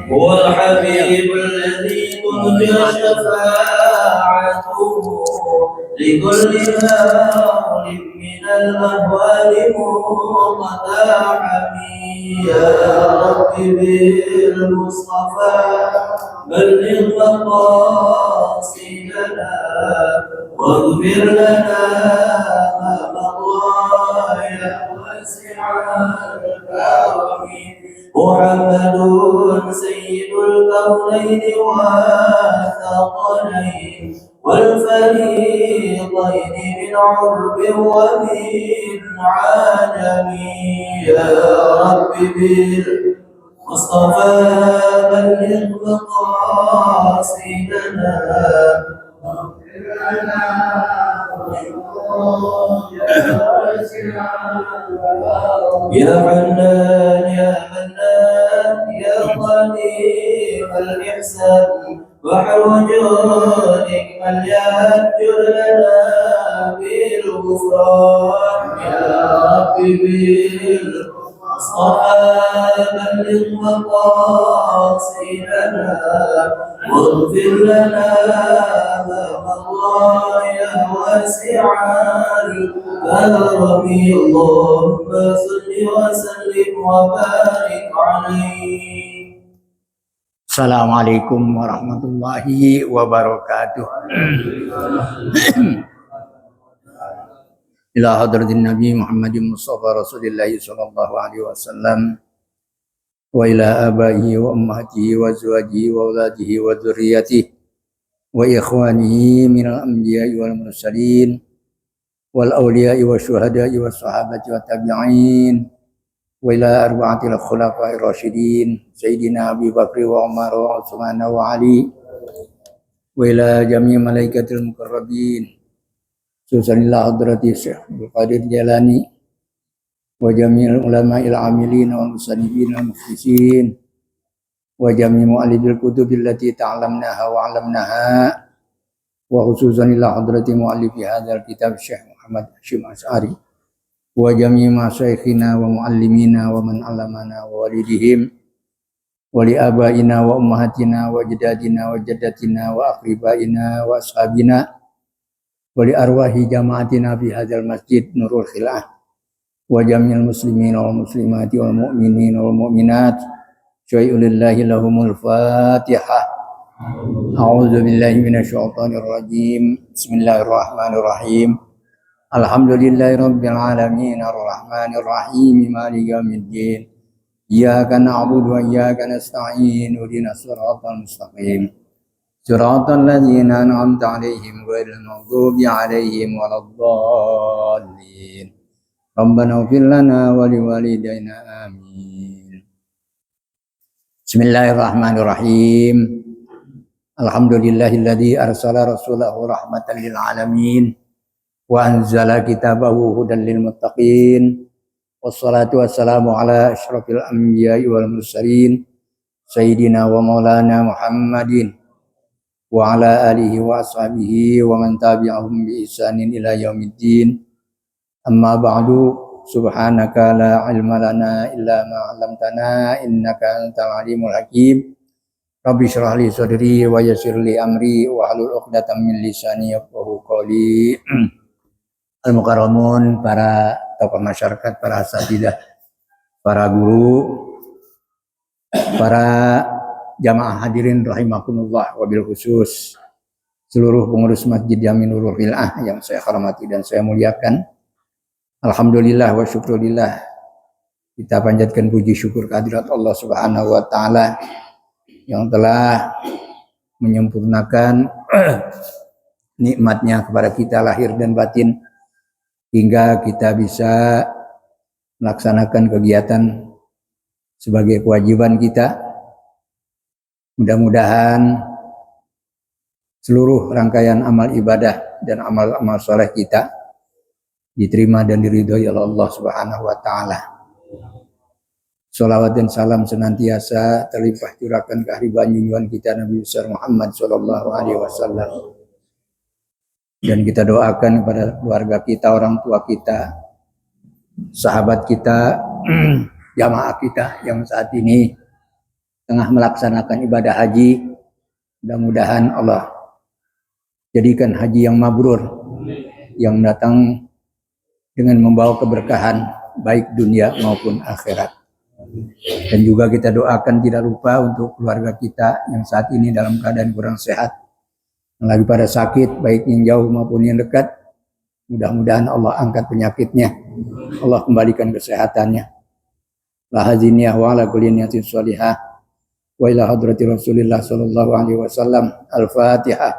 هو الحبيب الذي ترجى شفاعته لكل هول من الأهوال مقتحم. يا رب بالمصطفى بلغ مقاصدنا واغفر لنا ما مضى يا واسع الكرم. محمد سيد الكونين والثقلين والفريقين من عرب ومن عجم. يا رب بالمصطفى بلغ مقاصدنا واغفر لنا يا حنان يا منان يا قدير الإحسان بحر وجودك مليان جر لنا بالغفران. يا رب بالمصطفى بلغ مقاصدنا واغفر لنا ما مضى يا واسع الكرم. اللهم صل وسلم وبارك عليه. Assalamualaikum warahmatullahi wabarakatuh. Ila hadratin Nabi Muhammadin Mustafa Rasulillah sallallahu alaihi wasallam wa ila abaihi wa ummatihi wa azwajihi wa auladihi wa dzurriyyatihi wa ikhwanihi minal anbiya'i wal mursalin wal awliya'i wa syuhada'i wa sahabati wa tabi'in wa ila arba'atil khulafa'ir rasyidin sayyidina Abi Bakri wa Umar wa Utsman wa Ali wa ila jami' malaikatil muqarrabin susanillah hadrati Syekh Abdul Qadir Jalani wa jami'il ulama'il amilin wal musannifin wal mukhlisin wa jami' mu'allibil kutubil lati ta'lamnaha wa 'allamnaha wa khususan ila hadrati mu'allifi hadzal kitab Syekh Muhammad Hasyim Asy'ari wa jami' masyayikhina wa muallimina wa man 'allamana wa walidihim wa li abaina wa ummahatina wa jadadina wa jaddatina wa aqribaina wa ashabina wa li arwahi jama'atina fi hadzal masjid Nurul Khilah wa jami'il muslimin wal muslimati wal mu'minin wal mu'minat syai'ulillahi lahumul fatihah. A'udzu billahi minasy syaithanir rajim. Bismillahirrahmanirrahim. Alhamdulillahi rabbil alamin arrahmanir rahim maliki yaumiddin. Iyyaka na'budu wa iyyaka nasta'in ihdinas siratal mustaqim. Siratal ladzina an'amta 'alaihim ghairil maghdubi 'alaihim waladdallin. Rabbana ighfir lana wa liwalidayna amin. Bismillahirrahmanirrahim. Alhamdulillahilladzi arsala rasulahu rahmatan lil alamin wa anzala kitabahu hudan lil muttaqin. Wassalatu wassalamu ala asyrafil anbiya'i wal mursalin sayyidina wa maulana Muhammadin wa ala alihi wa ashabihi wa man tabi'ahum bi ihsanin ila yaumiddin. Amma ba'du, subhanaka la ilma lana illa ma 'allamtana innaka antal alimul hakim. Rabbi shrah li sadri wa yassir li amri wa hlul 'uqdatam min lisani yafqahu qawli. Al-mukarramun, para tokoh masyarakat, para asatidzah, para guru, para jamaah hadirin rahimakumullah, wabil khusus seluruh pengurus Masjid Jami Nurul Khilah yang saya hormati dan saya muliakan. Alhamdulillah wa syukurillah, kita panjatkan puji syukur kehadirat Allah Subhanahu wa taala yang telah menyempurnakan nikmatnya kepada kita lahir dan batin hingga kita bisa melaksanakan kegiatan sebagai kewajiban kita. Mudah-mudahan seluruh rangkaian amal ibadah dan amal-amal soleh kita diterima dan diridhoi oleh Allah Subhanahu wa taala. Shalawat dan salam senantiasa terlimpah curahkan ke ahli junjungan kita Nabi besar Muhammad sallallahu alaihi wasallam. Dan kita doakan kepada keluarga kita, orang tua kita, sahabat kita jamaah kita yang saat ini tengah melaksanakan ibadah haji. Mudah-mudahan Allah jadikan haji yang mabrur, yang datang dengan membawa keberkahan baik dunia maupun akhirat. Dan juga kita doakan tidak lupa untuk keluarga kita yang saat ini dalam keadaan kurang sehat, yang lagi pada sakit, baik yang jauh maupun yang dekat. Mudah-mudahan Allah angkat penyakitnya, Allah kembalikan kesehatannya. La haziniyah wa ala kulli niyatin sholihah wa ila hadrati Rasulillah sallallahu alaihi wasallam. Al-Fatihah.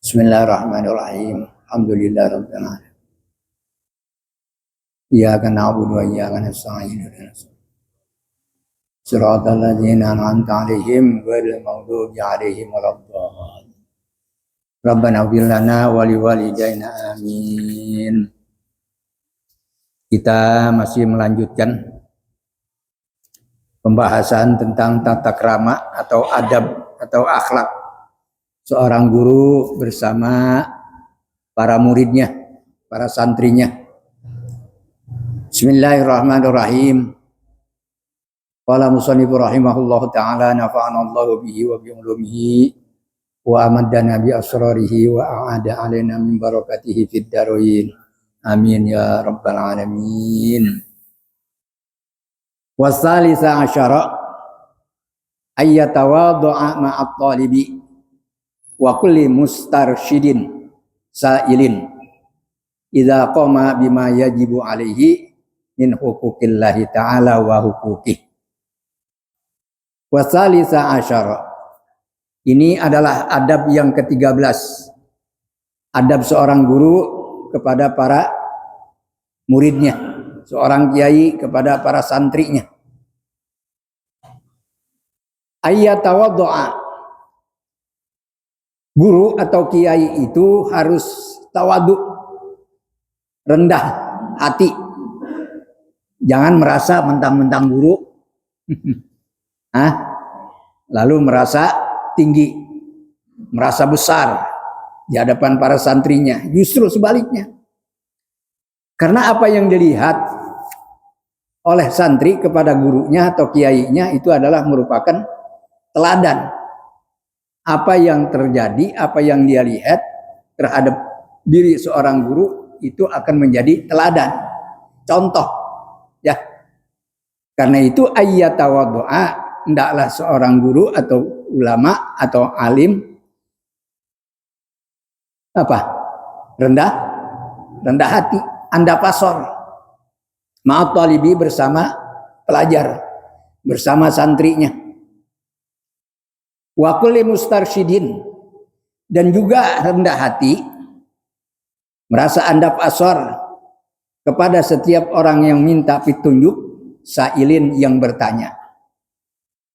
Bismillahirrahmanirrahim. Alhamdulillah rabbil alamin. Iyyaka na'budu wa iyyaka nasta'in. Shiratal ladzina an'amta 'alaihim ghairil maghdubi 'alaihim waladdallin. Rabbana ighfir lana wa liwalidayna amin. Kita masih melanjutkan pembahasan tentang tata krama atau adab atau akhlak seorang guru bersama para muridnya, para santrinya. Bismillahirrahmanirrahim. Qala musannifu rahimahullahu ta'ala nafa'ana Allahu bihi wa bi ulumihi wa amaddana bi asrarihi wa a'ada alaina min barakatihi fid dharain. Amin ya rabbal alamin. Wasalisa asyara ayyatawaddu'a ma'at talibi wa kulli mustarsyidin sa'ilin idza qama bima yajibu alaihi min huquqillahi ta'ala wa huquqih. Wasalisa asyara, ini adalah adab yang ke-13. Adab seorang guru kepada para muridnya, seorang kiai kepada para santrinya. Ayyatawaddu'a, guru atau kiai itu harus tawadu, rendah hati. Jangan merasa mentang-mentang guru lalu merasa tinggi, merasa besar di hadapan para santrinya. Justru sebaliknya. Karena apa yang dilihat oleh santri kepada gurunya atau kiainya itu adalah merupakan teladan. Apa yang terjadi, apa yang dia lihat terhadap diri seorang guru itu akan menjadi teladan, contoh, ya. Karena itu ayyatawaddu'a, hendaklah seorang guru atau ulama atau alim rendah hati, anda pasor ma'at talibi, bersama pelajar, bersama santrinya. Wa kulli mustarsyidin, dan juga rendah hati, merasa anda pasor kepada setiap orang yang minta petunjuk, sailin, yang bertanya.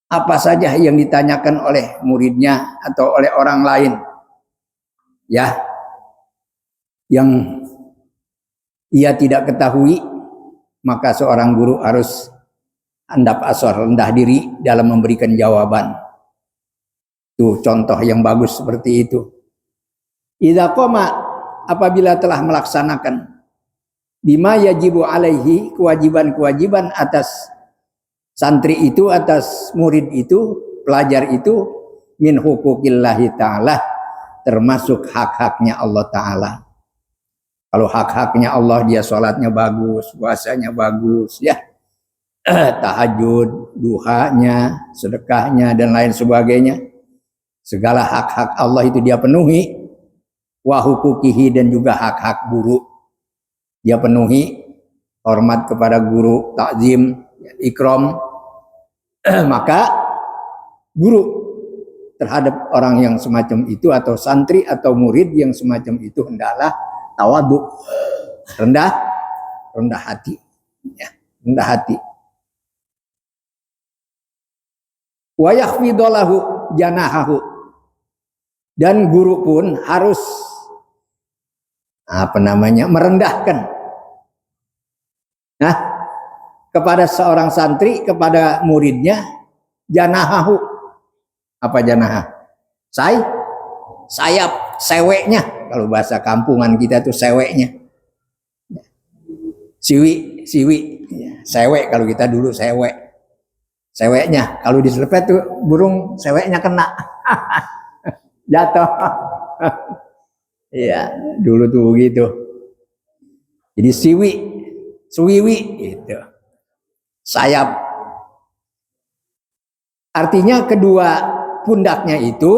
Apa saja yang ditanyakan oleh muridnya atau oleh orang lain, ya, yang ia tidak ketahui, maka seorang guru harus andap asor, rendah diri dalam memberikan jawaban. Tuh contoh yang bagus seperti itu. Idza qama, apabila telah melaksanakan bima yajibu alaihi, kewajiban-kewajiban atas santri itu, atas murid itu, pelajar itu, min huquqillahi ta'ala, termasuk hak-haknya Allah Ta'ala. Kalau hak-haknya Allah, dia sholatnya bagus, puasanya bagus, ya, tahajud, duhanya, sedekahnya, dan lain sebagainya. Segala hak-hak Allah itu dia penuhi. Wa huquqihi, dan juga hak-hak guru dia penuhi. Hormat kepada guru, takzim, ikram. Maka guru terhadap orang yang semacam itu, atau santri atau murid yang semacam itu, hendaklah tawadu, rendah hati, ya, rendah hati. Wa yakhfidalahu janahahu, dan guru pun harus merendahkan kepada seorang santri, kepada muridnya, janahahu. Apa janahah? Sayap, seweknya. Kalau bahasa kampungan kita itu seweknya. siwi, ya, sewek kalau kita dulu seweknya. Kalau diselepet tuh burung seweknya kena, jatuh. Iya, dulu tuh begitu. Jadi suwiwi gitu. Sayap. Artinya kedua pundaknya itu,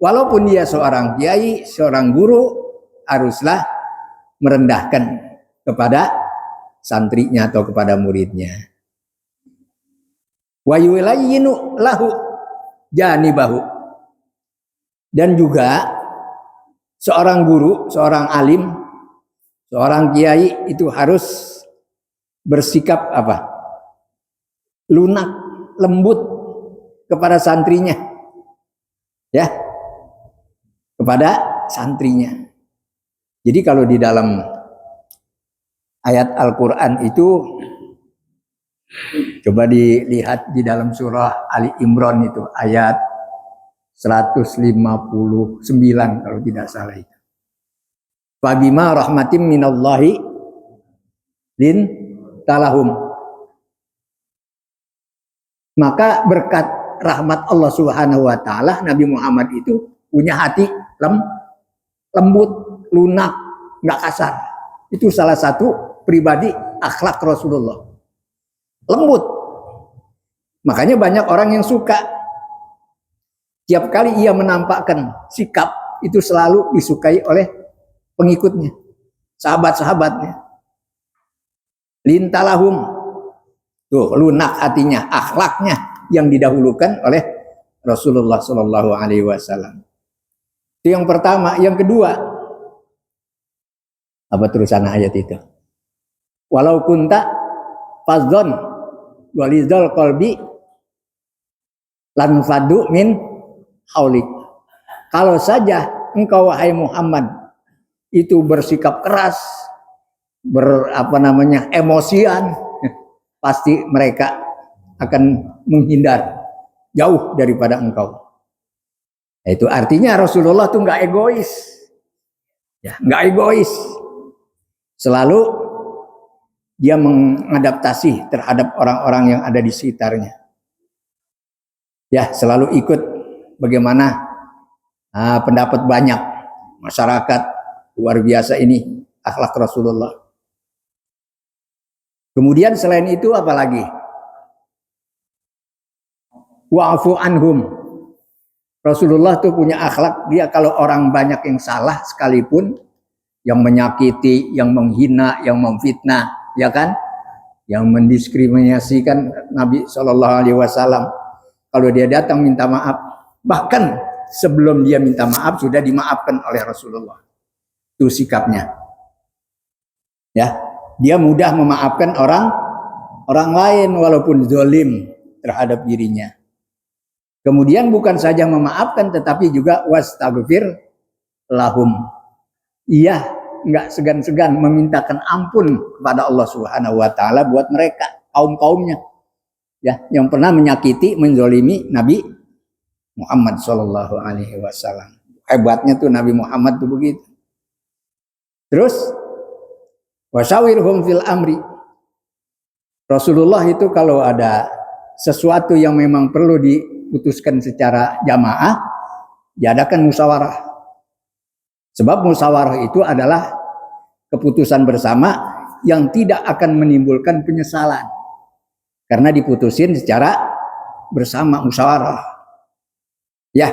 walaupun dia seorang kiai, seorang guru, haruslah merendahkan kepada santrinya atau kepada muridnya. Wa yulayinu lahu janibahu. Dan juga seorang guru, seorang alim, seorang kiai itu harus bersikap apa? Lunak, lembut kepada santrinya. Ya. Kepada santrinya. Jadi kalau di dalam ayat Al-Qur'an itu coba dilihat di dalam surah Ali Imran itu ayat 159 kalau tidak salah itu. Fabima rahmatim minallahi lin talahum. Maka berkat rahmat Allah Subhanahu wa taala Nabi Muhammad itu punya hati lembut, lunak, enggak kasar. Itu salah satu pribadi akhlak Rasulullah. Lembut. Makanya banyak orang yang suka. Tiap kali ia menampakkan sikap itu selalu disukai oleh pengikutnya, sahabat-sahabatnya. Lintalahum. Tuh, lunak hatinya, akhlaknya yang didahulukan oleh Rasulullah Shallallahu Alaihi Wasallam. Itu yang pertama. Yang kedua, apa terusan ayat itu? Walau kunta fadzon walizal qalbi lan fadu min haulik. Kalau saja engkau wahai Muhammad itu bersikap keras, emosian, pasti mereka akan menghindar jauh daripada engkau. Itu artinya Rasulullah tuh nggak egois, ya nggak egois. Selalu dia mengadaptasi terhadap orang-orang yang ada di sekitarnya. Ya, selalu ikut bagaimana pendapat banyak masyarakat. Luar biasa ini akhlak Rasulullah. Kemudian selain itu apa lagi? Wa'fu anhum. Rasulullah tuh punya akhlak, dia kalau orang banyak yang salah sekalipun, yang menyakiti, yang menghina, yang memfitnah, ya kan? Yang mendiskriminasikan Nabi Shallallahu Alaihi Wasallam. Kalau dia datang minta maaf, bahkan sebelum dia minta maaf sudah dimaafkan oleh Rasulullah. Itu sikapnya. Ya, dia mudah memaafkan orang lain walaupun zalim terhadap dirinya. Kemudian bukan saja memaafkan tetapi juga wastaghfir lahum. Ia enggak segan-segan memintakan ampun kepada Allah Subhanahu wa taala buat mereka, kaum-kaumnya. Ya, yang pernah menyakiti, menzalimi Nabi Muhammad sallallahu alaihi wasallam. Hebatnya tuh Nabi Muhammad tuh begitu. Terus wasyawirhum fil amri. Rasulullah itu kalau ada sesuatu yang memang perlu diputuskan secara jamaah, diadakan musyawarah. Sebab musyawarah itu adalah keputusan bersama yang tidak akan menimbulkan penyesalan. Karena diputusin secara bersama musyawarah. Ya,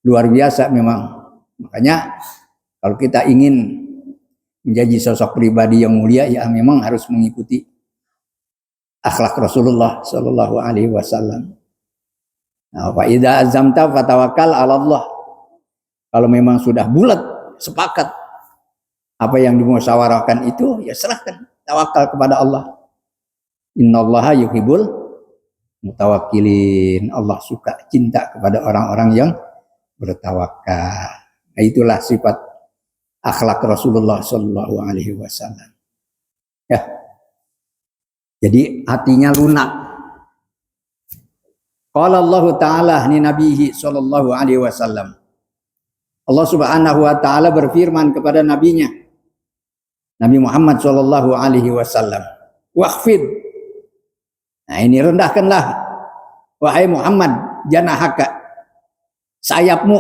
luar biasa memang. Makanya kalau kita ingin menjadi sosok pribadi yang mulia, ya memang harus mengikuti akhlak Rasulullah Shallallahu Alaihi Wasallam. Nah, fa idza azamta fatawakkal 'ala Allah. Kalau memang sudah bulat sepakat apa yang dimusyawarahkan itu, ya serahkan, tawakal kepada Allah. Innallaha yuhibbul mutawakkilin. Allah suka, cinta kepada orang-orang yang bertawakal. Nah, itulah sifat akhlak Rasulullah Shallallahu Alaihi Wasallam. Ya, jadi hatinya lunak. Qala Allah Taala ni Nabihi Shallallahu Alaihi Wasallam. Allah Subhanahu Wa Taala berfirman kepada nabinya, Nabi Muhammad Shallallahu Alaihi Wasallam. Waqfid. Nah ini rendahkanlah, wahai Muhammad, janahaka, sayapmu.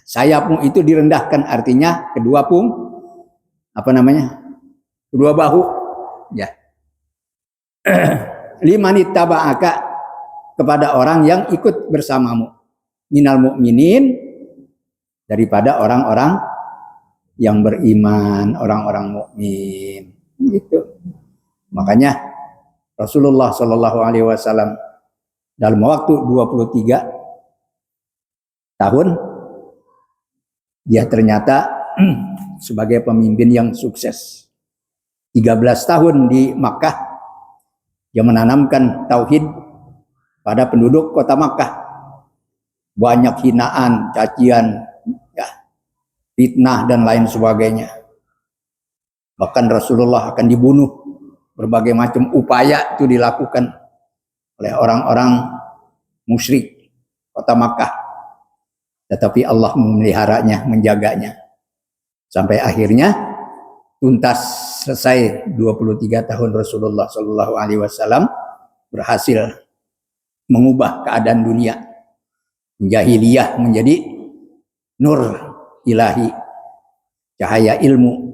Sayapmu itu direndahkan, artinya kedua kedua bahu. Ya. Limanit taba'aka, kepada orang yang ikut bersamamu. Minal mu'minin, daripada orang-orang yang beriman, orang-orang mukmin. Gitu. Makanya Rasulullah Shallallahu Alaihi Wasallam dalam waktu 23 tahun dia ternyata sebagai pemimpin yang sukses. 13 tahun di Makkah dia menanamkan tauhid pada penduduk kota Makkah. Banyak hinaan, cacian, ya, fitnah dan lain sebagainya. Bahkan Rasulullah akan dibunuh. Berbagai macam upaya itu dilakukan oleh orang-orang musyrik kota Makkah. Tetapi Allah memeliharanya, menjaganya. Sampai akhirnya tuntas selesai 23 tahun Rasulullah Shallallahu Alaihi Wasallam berhasil mengubah keadaan dunia. Jahiliyah menjadi nur ilahi, cahaya ilmu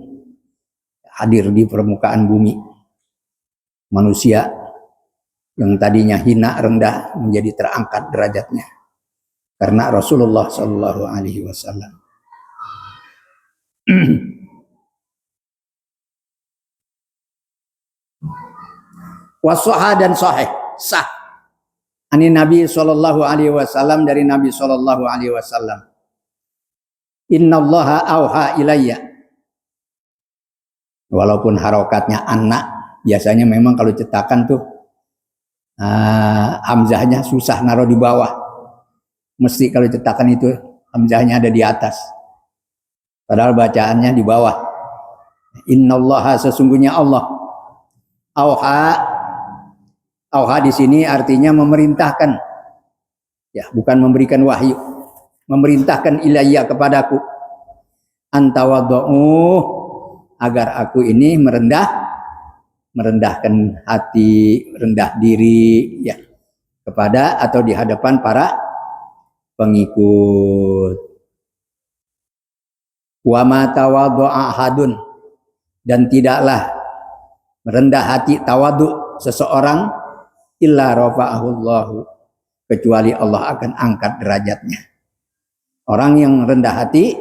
hadir di permukaan bumi. Manusia yang tadinya hina rendah menjadi terangkat derajatnya karena Rasulullah Shallallahu Alaihi Wasallam. Wasoha dan sahih sah. Ani Nabi Shallallahu Alaihi Wasallam, dari Nabi Shallallahu Alaihi Wasallam. Innallaha auha ilayya. Walaupun harokatnya anak, biasanya memang kalau cetakan tuh hamzahnya susah naruh di bawah. Mesti kalau cetakan itu hamzahnya ada di atas. Padahal bacaannya di bawah. Innallaha, sesungguhnya Allah. Auha di sini artinya memerintahkan. Ya, bukan memberikan wahyu. Memerintahkan ilayya kepadaku. Antawaddu'u, agar aku ini merendahkan hati, rendah diri, ya, kepada atau di hadapan para pengikut. Wa ma tawaddu'a ahadun, dan tidaklah merendah hati tawadu seseorang illa rafa'ahullahu, kecuali Allah akan angkat derajatnya. Orang yang rendah hati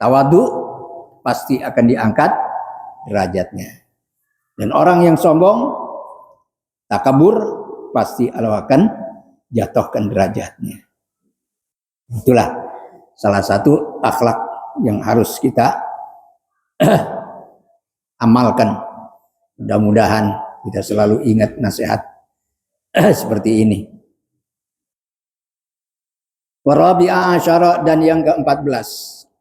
tawadu pasti akan diangkat derajatnya. Dan orang yang sombong, takabur, pasti Allah akan jatuhkan derajatnya. Itulah salah satu akhlak yang harus kita amalkan. Mudah-mudahan kita selalu ingat nasihat seperti ini. Warabi'a asyara, dan yang ke-14,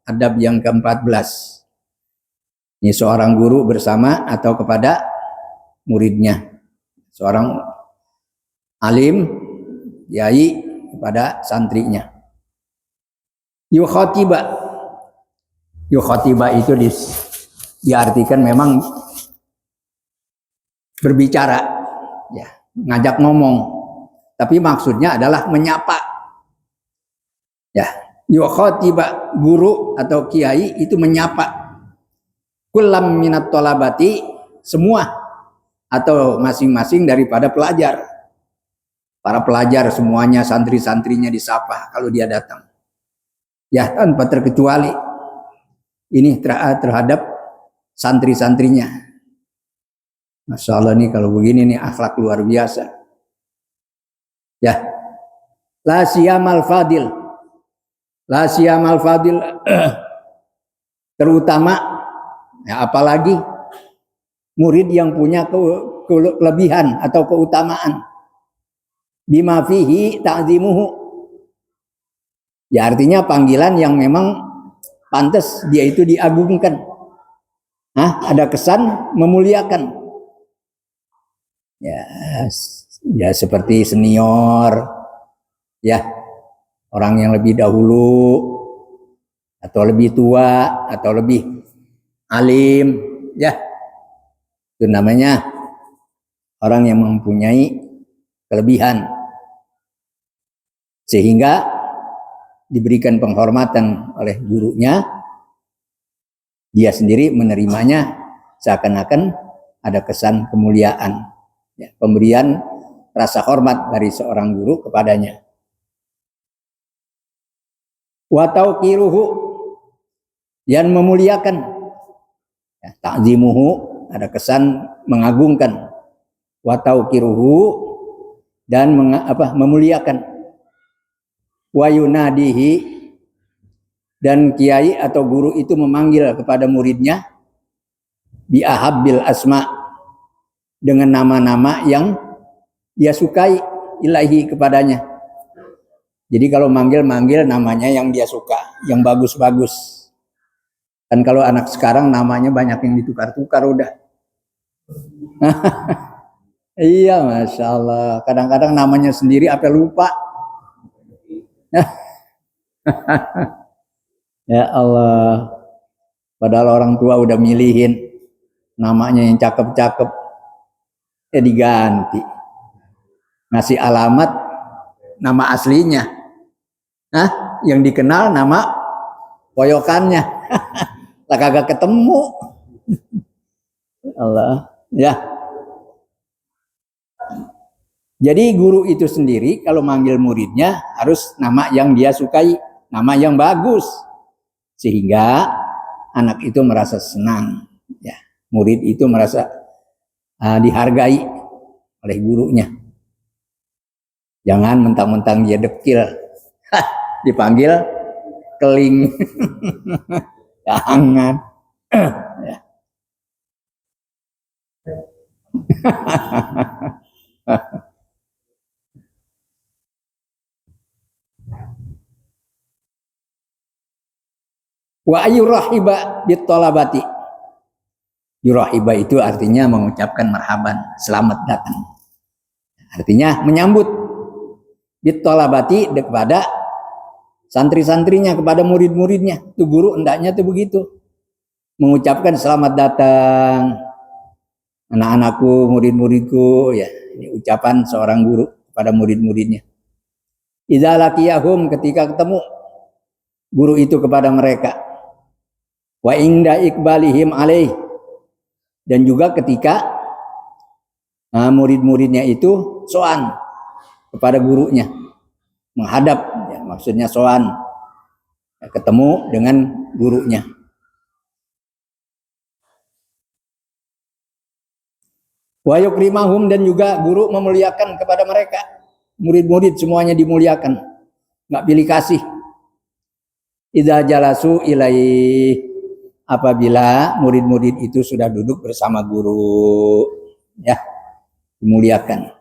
adab yang ke-14. Ini seorang guru bersama atau kepada muridnya. Seorang alim, yai kepada santrinya. Yukhatiba itu diartikan memang berbicara, ya, ngajak ngomong. Tapi maksudnya adalah menyapa. Ya, yukhatiba, guru atau kiai itu menyapa. Kullam minat tolabati, semua atau masing-masing daripada pelajar. Para pelajar semuanya, santri-santrinya disapa kalau dia datang. Ya, tanpa terkecuali. Ini terhadap santri-santrinya. Masya Allah nih, kalau begini nih akhlak luar biasa. Ya, la siyamal fadil. La siyamal fadil terutama, ya, apalagi murid yang punya kelebihan atau keutamaan. Bima fihi ta'zimuhu. Ya, artinya panggilan yang memang pantas dia itu diagungkan. Ada kesan memuliakan. Ya seperti senior, ya, orang yang lebih dahulu atau lebih tua atau lebih alim, Ya, itu namanya orang yang mempunyai kelebihan sehingga diberikan penghormatan oleh gurunya, dia sendiri menerimanya seakan-akan ada kesan kemuliaan, ya, pemberian rasa hormat dari seorang guru kepadanya. Wa tauqiruhu, dan memuliakan, ya, ta'zimuhu, ada kesan mengagungkan, wa tauqiruhu, dan memuliakan, wa yunadihi, dan kiai atau guru itu memanggil kepada muridnya bi ahabbil asma, dengan nama-nama yang dia sukai, ilahi, kepadanya. Jadi kalau manggil namanya yang dia suka, yang bagus-bagus. Kan kalau anak sekarang namanya banyak yang ditukar-tukar udah. Iya, Masya Allah. Kadang-kadang namanya sendiri apa lupa. Ya Allah. Padahal orang tua udah milihin namanya yang cakep-cakep, ya diganti. Ngasih alamat nama aslinya. Yang dikenal nama poyokannya. Lah kagak ketemu. Allah. Ya. Jadi guru itu sendiri kalau manggil muridnya harus nama yang dia sukai, nama yang bagus. Sehingga anak itu merasa senang, ya. Murid itu merasa dihargai oleh gurunya. Jangan mentang-mentang dia dekil, dipanggil keling. Jangan. Ya. Wa ayurahiba bitolabati. Yurahiba itu artinya mengucapkan marhaban, selamat datang. Artinya menyambut bitolabati kepada santri-santrinya, kepada murid-muridnya. Itu guru hendaknya tuh begitu. Mengucapkan selamat datang anak-anakku, murid-muridku, ya. Ini ucapan seorang guru kepada murid-muridnya. Idza laqiyahum, ketika ketemu guru itu kepada mereka. Wa inda iqbalihim alaih, dan juga ketika murid-muridnya itu soan kepada gurunya, menghadap, ya, maksudnya soan, ya, ketemu dengan gurunya. Wa yukrimahum, dan juga guru memuliakan kepada mereka. Murid-murid semuanya dimuliakan, nggak pilih kasih. Idza jalasu ilaih, apabila murid-murid itu sudah duduk bersama guru, ya, dimuliakan.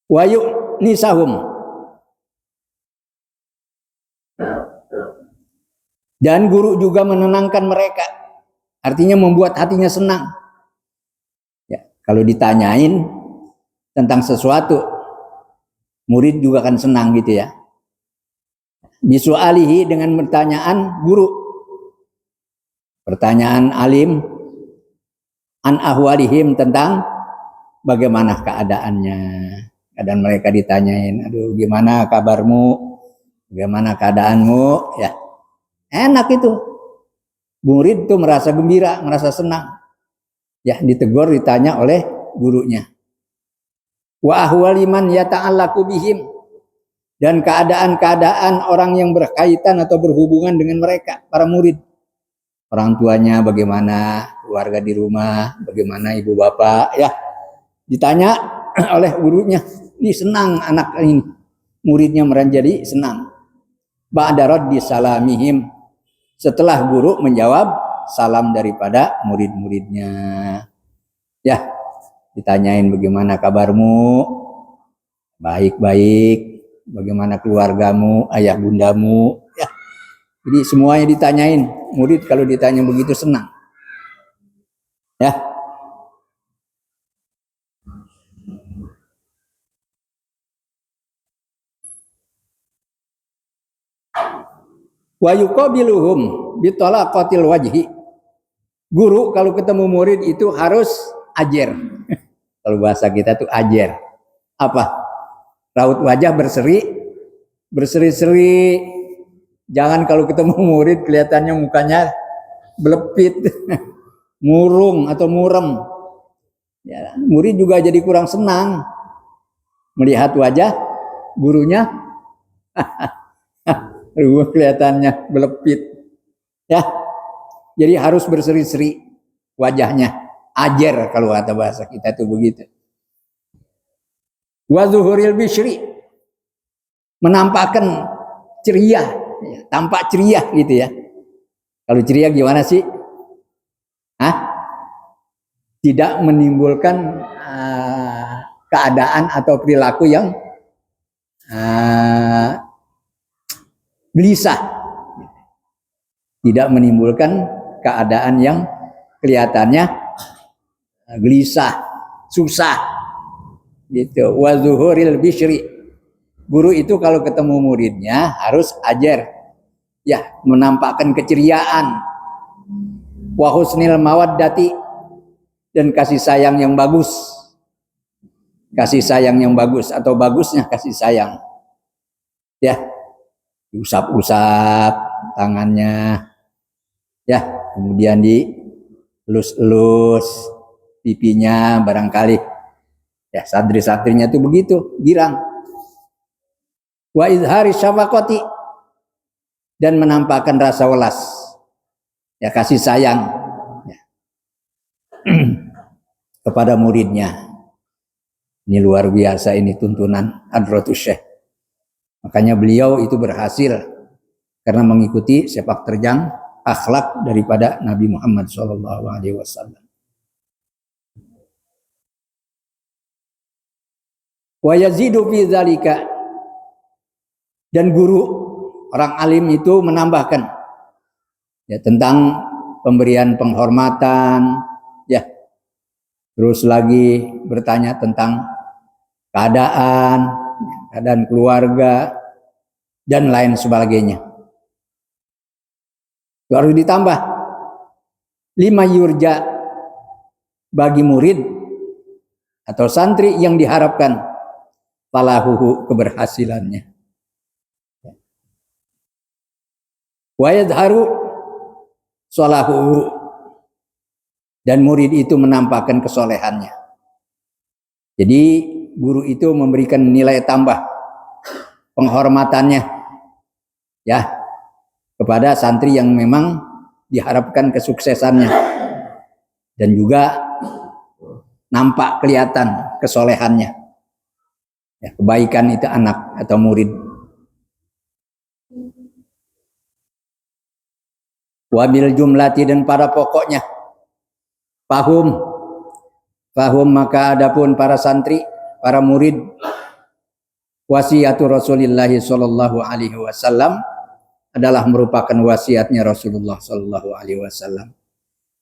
Wa yu'nisahum, dan guru juga menenangkan mereka, artinya membuat hatinya senang. Ya, kalau ditanyain tentang sesuatu, murid juga kan senang gitu ya. Bisu'alihi, dengan pertanyaan guru, pertanyaan alim, an ahwalihim, tentang bagaimana keadaannya. Kadang mereka ditanyain, aduh gimana kabarmu, bagaimana keadaanmu, ya enak itu. Murid tuh merasa gembira, merasa senang, ya, ditegur, ditanya oleh gurunya. Wa ahwaliman yata'allaqu bihim, dan keadaan-keadaan orang yang berkaitan atau berhubungan dengan mereka, para murid. Orang tuanya bagaimana, keluarga di rumah, bagaimana ibu bapak, ya, ditanya oleh gurunya. Ini senang anak ini, muridnya menjadi senang. Ba'da raddi salamihim, setelah guru menjawab salam daripada murid-muridnya. Ya, ditanyain bagaimana kabarmu, baik-baik. Bagaimana keluargamu, ayah bundamu, ya. Jadi semuanya ditanyain. Murid kalau ditanya begitu senang, ya. Wa yuqabiluhum bitalaqatil wajhi. Guru kalau ketemu murid itu harus ajer. Kalau bahasa kita tuh ajer. Apa? Raut wajah berseri-seri. Jangan kalau ketemu murid kelihatannya mukanya belepit, murung atau murem. Ya, murid juga jadi kurang senang melihat wajah gurunya. Kelihatannya belepit. Ya, jadi harus berseri-seri wajahnya. Ajer kalau kata bahasa kita tuh begitu. Wa zuhuril bishri, menampakkan ceria, ya, tampak ceria gitu ya. Kalau ceria gimana sih? Tidak menimbulkan keadaan atau perilaku yang gelisah. Tidak menimbulkan keadaan yang kelihatannya gelisah, susah. Gitu. Wa zuhuril bishri. Guru itu kalau ketemu muridnya harus ajar. Ya, menampakkan keceriaan. Wa husnil mawaddati, dan kasih sayang yang bagus. Kasih sayang yang bagus atau bagusnya kasih sayang. Ya, diusap-usap tangannya. Ya, kemudian dielus-elus pipinya barangkali. Ya, santri-santrinya itu begitu, girang. Wa izhari syafaqati, dan menampakkan rasa welas. Ya, kasih sayang. Ya. Kepada muridnya. Ini luar biasa, ini tuntunan Hadratus Syekh. Makanya beliau itu berhasil karena mengikuti sepak terjang akhlak daripada Nabi Muhammad SAW. Wa yazidu fi dzalika, dan guru orang alim itu menambahkan ya tentang pemberian penghormatan, ya. Terus lagi bertanya tentang keadaan keluarga dan lain sebagainya. Harus ditambah 5 yurja bagi murid atau santri yang diharapkan falahuhu, keberhasilannya. Wa yadharu salahuhu, dan murid itu menampakkan kesolehannya. Jadi guru itu memberikan nilai tambah penghormatannya ya kepada santri yang memang diharapkan kesuksesannya, dan juga nampak kelihatan kesolehannya. Ya, kebaikan itu anak atau murid. Wabil jumlati, dan pada pokoknya. Fahum maka adapun para santri, para murid, wasiatu Rasulullah sallallahu alaihi wasallam adalah merupakan wasiatnya Rasulullah sallallahu alaihi wasallam.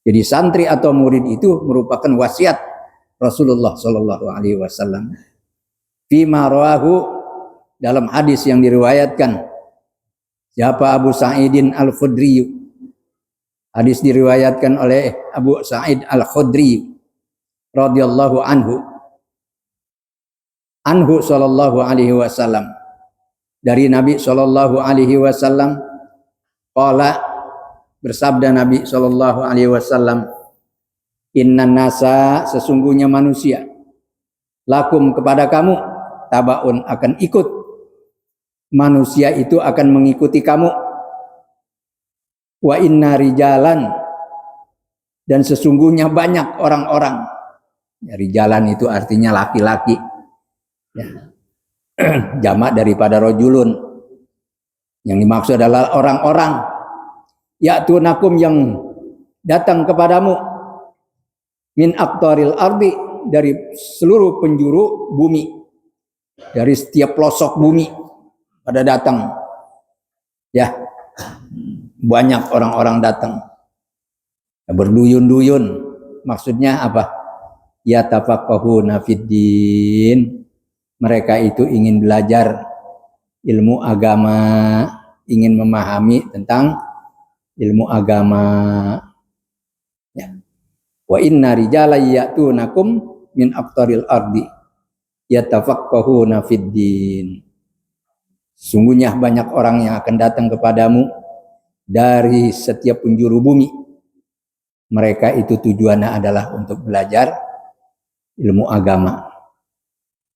Jadi santri atau murid itu merupakan wasiat Rasulullah sallallahu alaihi wasallam. Fima rawahu, dalam hadis yang diriwayatkan siapa Abu Sa'idin Al-Khudri. Hadis diriwayatkan oleh Abu Sa'id Al-Khudri radhiyallahu anhu sallallahu alaihi wasallam, dari Nabi sallallahu alaihi wasallam qala, bersabda Nabi sallallahu alaihi wasallam, innan nasa, sesungguhnya manusia, lakum, kepada kamu, tabaun, akan ikut. Manusia itu akan mengikuti kamu. Wa inna rijalan, dan sesungguhnya banyak orang-orang. Ya, rijalan itu artinya laki-laki. Ya. Jamak daripada rojulun. Yang dimaksud adalah orang-orang. Ya'tunakum, yang datang kepadamu. Min aqtaril ardi, dari seluruh penjuru bumi. Dari setiap pelosok bumi pada datang. Ya. Banyak orang-orang datang, berduyun-duyun. Maksudnya apa? Ya tafaqahuna fiddin, mereka itu ingin belajar ilmu agama. ingin memahami tentang ilmu agama. Ya. Wa inna rijala ya'tunakum min aqtaril ardi yatafaqqahuna fid din. Sungguhnya banyak orang yang akan datang kepadamu dari setiap penjuru bumi. Mereka itu tujuannya adalah untuk belajar ilmu agama.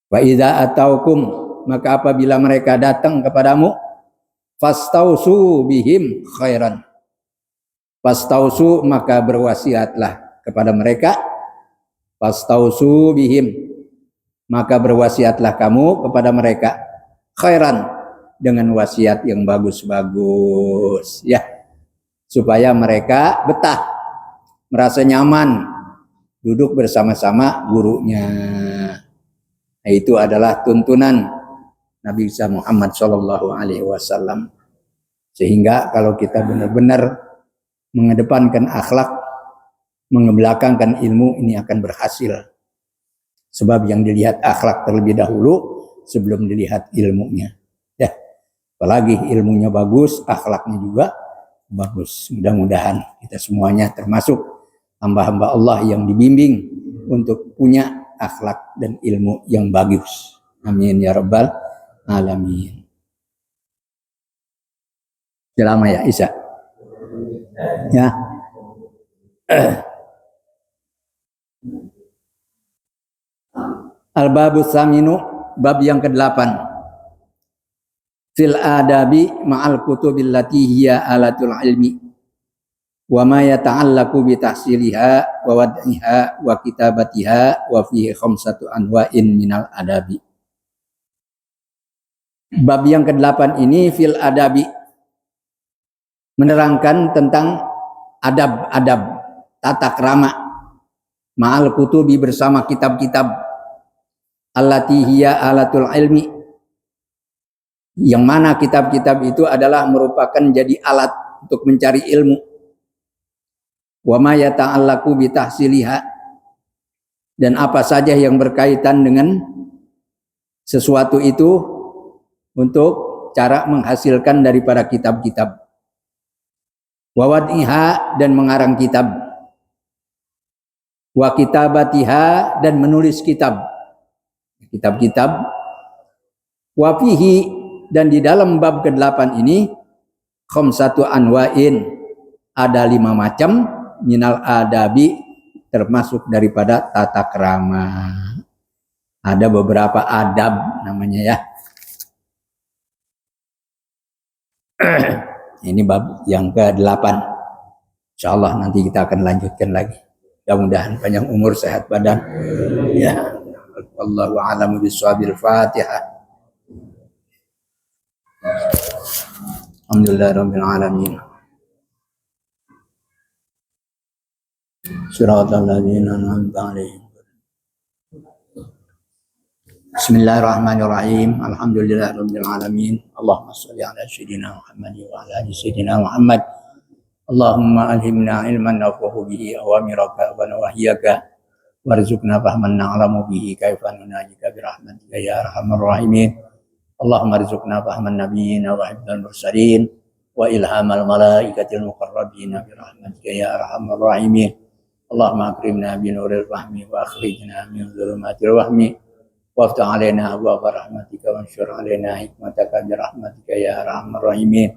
Wa idza ataukum, maka apabila mereka datang kepadamu, fastausu bihim khairan. Fastausu, maka berwasiatlah kepada mereka. Fastausu bihim, maka berwasiatlah kamu kepada mereka khairan, dengan wasiat yang bagus-bagus, ya, supaya mereka betah, merasa nyaman duduk bersama-sama gurunya. Nah, itu adalah tuntunan Nabi Muhammad SAW. Sehingga kalau kita benar-benar mengedepankan akhlak, mengebelakangkan ilmu, ini akan berhasil. Sebab yang dilihat akhlak terlebih dahulu sebelum dilihat ilmunya. Ya, apalagi ilmunya bagus, akhlaknya juga bagus. Mudah-mudahan kita semuanya termasuk hamba-hamba Allah yang dibimbing untuk punya akhlak dan ilmu yang bagus. Amin ya rabbal alamin. Selama ya Isa. Ya. Al-babus saminu, bab yang ke-8. Fil adabi ma'al kutubil lati hiya alatul ilmi wa ma yata'allaqu bi tahsiliha wa wad'iha wa kitabatiha wa fihi khamsatu anwa'in minal adabi. Bab yang ke-8 ini fil adabi, menerangkan tentang adab-adab, tata krama, ma'al kutubi, bersama kitab-kitab, allati hiya alatul ilmi, yang mana kitab-kitab itu adalah merupakan jadi alat untuk mencari ilmu. Wa ma yata'allaqu bi tahsiliha, dan apa saja yang berkaitan dengan sesuatu itu untuk cara menghasilkan daripada kitab-kitab. Wa wad'iha, dan mengarang kitab. Wa kitabatiha, dan menulis kitab. Kitab-kitab. Wa fihi, dan di dalam bab ke-8 ini khamsatu anwa'in, ada 5 macam minal adabi, termasuk daripada tata krama. Ada beberapa adab namanya, ya. Ini bab yang ke-8. Insyaallah nanti kita akan lanjutkan lagi. Mudah-mudahan panjang umur, sehat badan. Ya. Wallahu a'lamu bishawab. Fatihah. Alhamdulillahirabbil alamin. Shiratal ladzina an'amta 'alaihim. Bismillahirrahmanirrahim. Alhamdulillahirabbil alamin. Allahumma shalli ala sayyidina Muhammad wa ala ali sayyidina Muhammad. Allahumma alhimna ilman naf'ahu bihi awamiraka wa nawahyaka warzuqna fahman na'lamu bihi kaifa nunajika bi rahmatika ya arhamar rahimin. Allahumma rizqna fahman nabiyina wa hifdzal mursalin wa ilhamal malaikatil muqarrabin bi rahmatika ya arhamar rahimin. Allahumma akrimna bi nuril fahmi wa akhrijna min dhulumatil wahmi waftah alaina abwaaba rahmatika wa anshur alaina hikmataka bi rahmatika ya arhamar rahimin.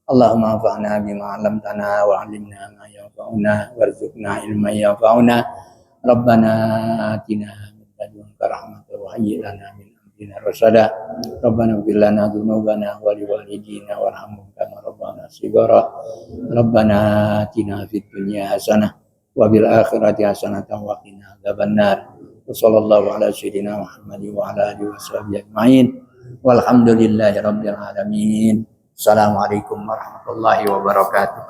Allahumma anfa'na bima 'allamtana wa 'allimna ma yanfa'una warzuqna ilman yanfa'una. Rabbana atina min ladunka rahmatan wa hayyi lana min rasyada. Rabbana ighfir lana dzunubana wa liwalidina warhamhum kama rabbana shighara. Rabbana atina fid dunya hasanah wa bil akhirati hasanatan wa qina adzabannar. Wassallallahu ala sayyidina Muhammad wa ala alihi washabihi ajmain. Walhamdulillahi rabbil alamin. Assalamualaikum warahmatullahi wabarakatuh.